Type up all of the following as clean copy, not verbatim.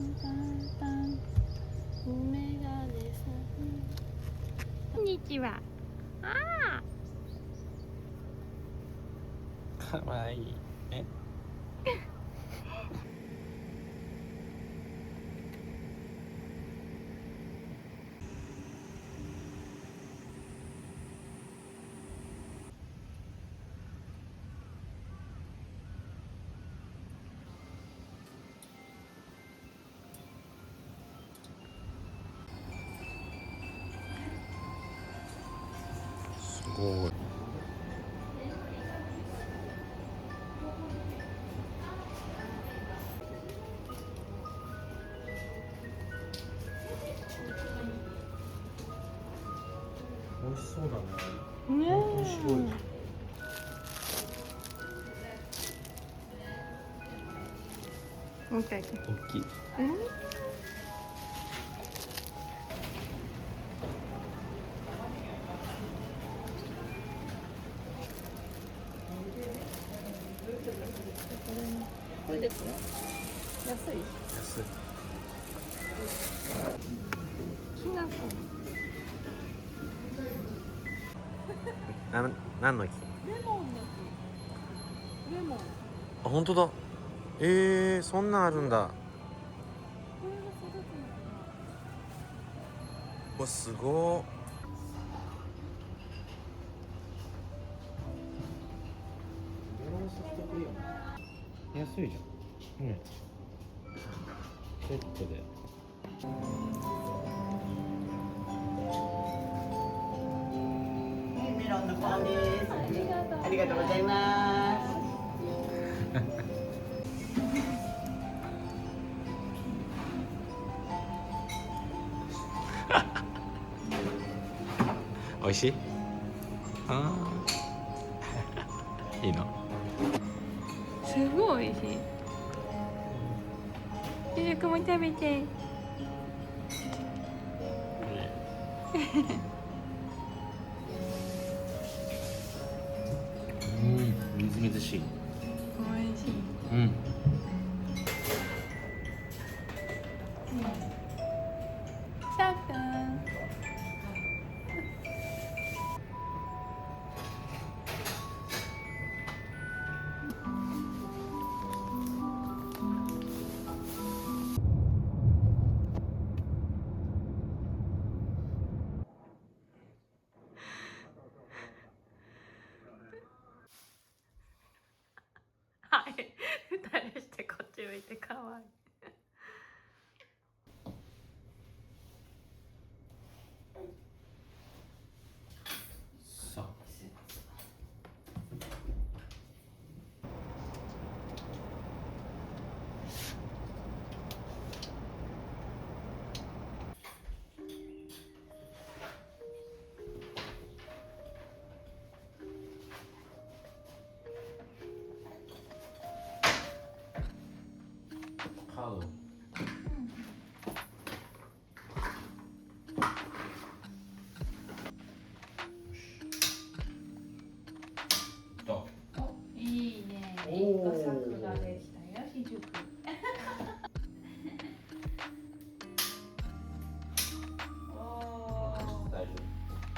メガネさん、こんにちは。あかわいいね。すごい。美味しそうだね。ね本当に白い。もう一回。大きい。これですね。安い。安い。きな粉。何の木？レモンの木。レモン。こあ、本当だ。そんなんあるんだ。れが育つのかわ、すごー。メロンソフトクリーム安いじゃん。ね。セットで。メロンのパンです。な。ありがとうございます。美味しい？ああ。いいの？すごい美味しい。ゆずくも食べて。みずみずしい。美味しい。うん。さっくん。はい。二人してこっち向いて可愛い。さあ。カード。と。お、いいね。お一ー個作ができたよ、ひじゅく。おお。大丈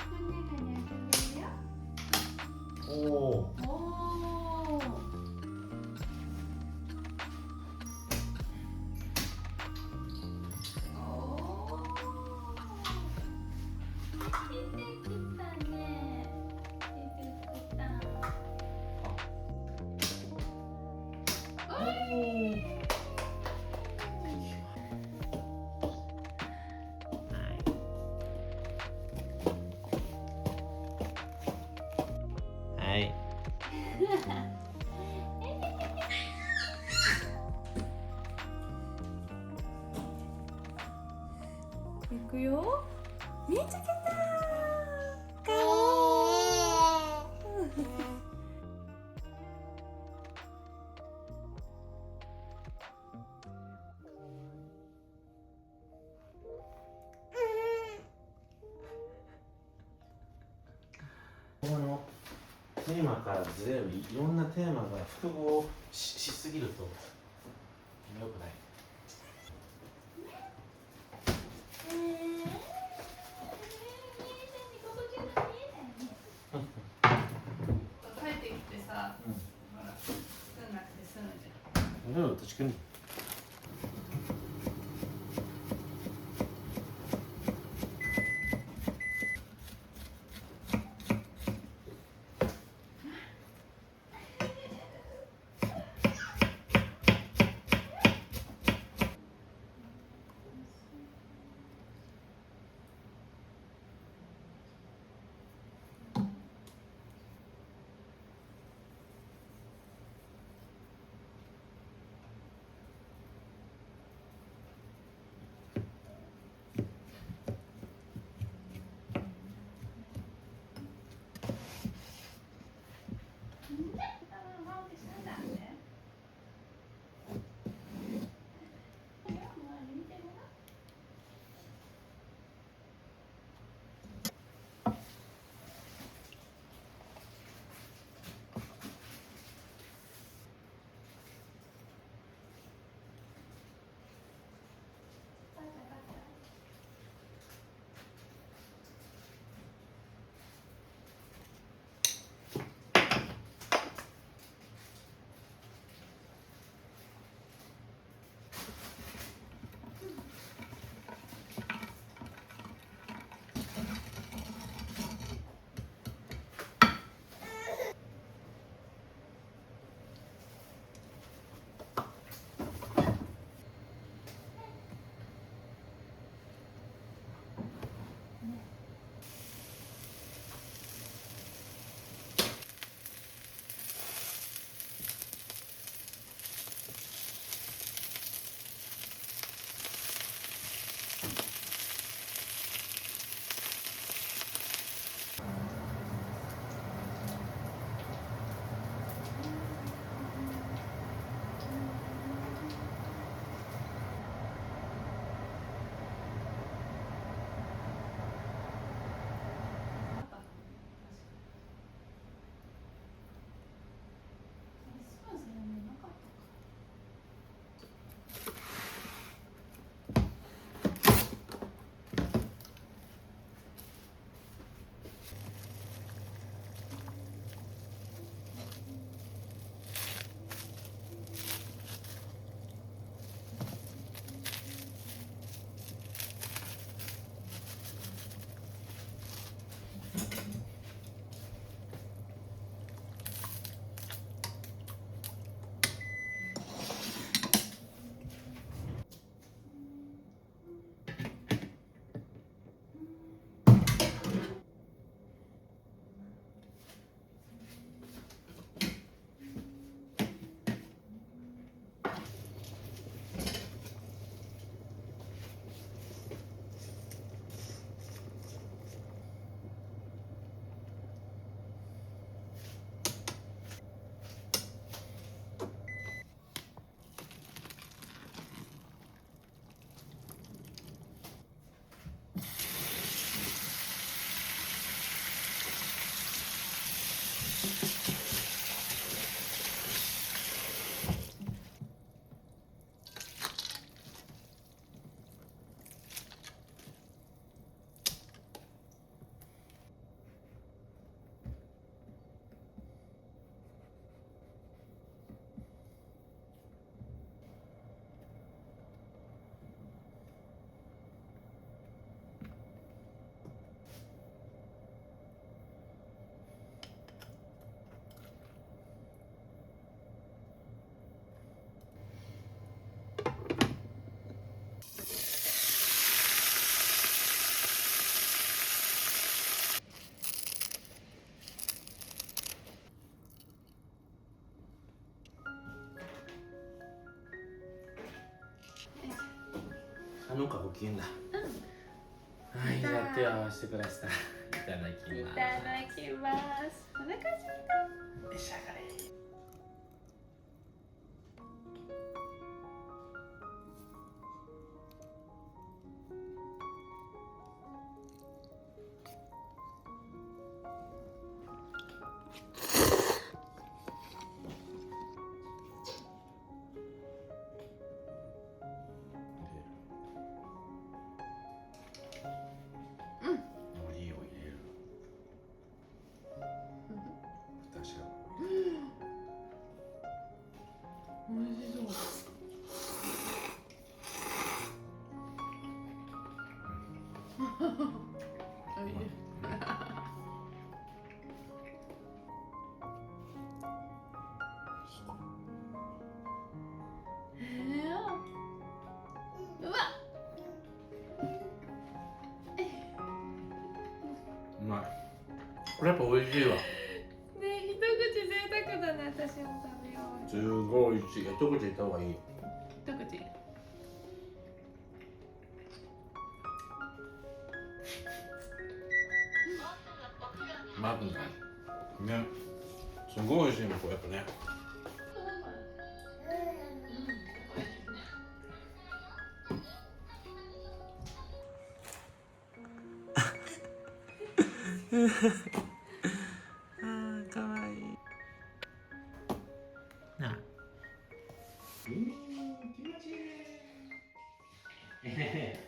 こんな感じでよ。夫。おお。おお。おお。出てきたね。ひじゅくさん。はい。いくよ。見つけた。顔。このテーマからずれるいろんなテーマが複合しすぎると良くない。No, that's good.なんかご機嫌だ。はい、じゃあ手を合わせてください。いただきます。いただきます。お腹すいた。召し上がれ。海苔を入れる。私がこう入れる。うわうまい。これやっぱ美味しいわ。ね一口贅沢だね。私も食べよう。すごい美味しい。一口いった方がいい。一口。まずね。ね。すごい美味しいのこれやっぱね。あーかわいいなあ。気持ちいいね。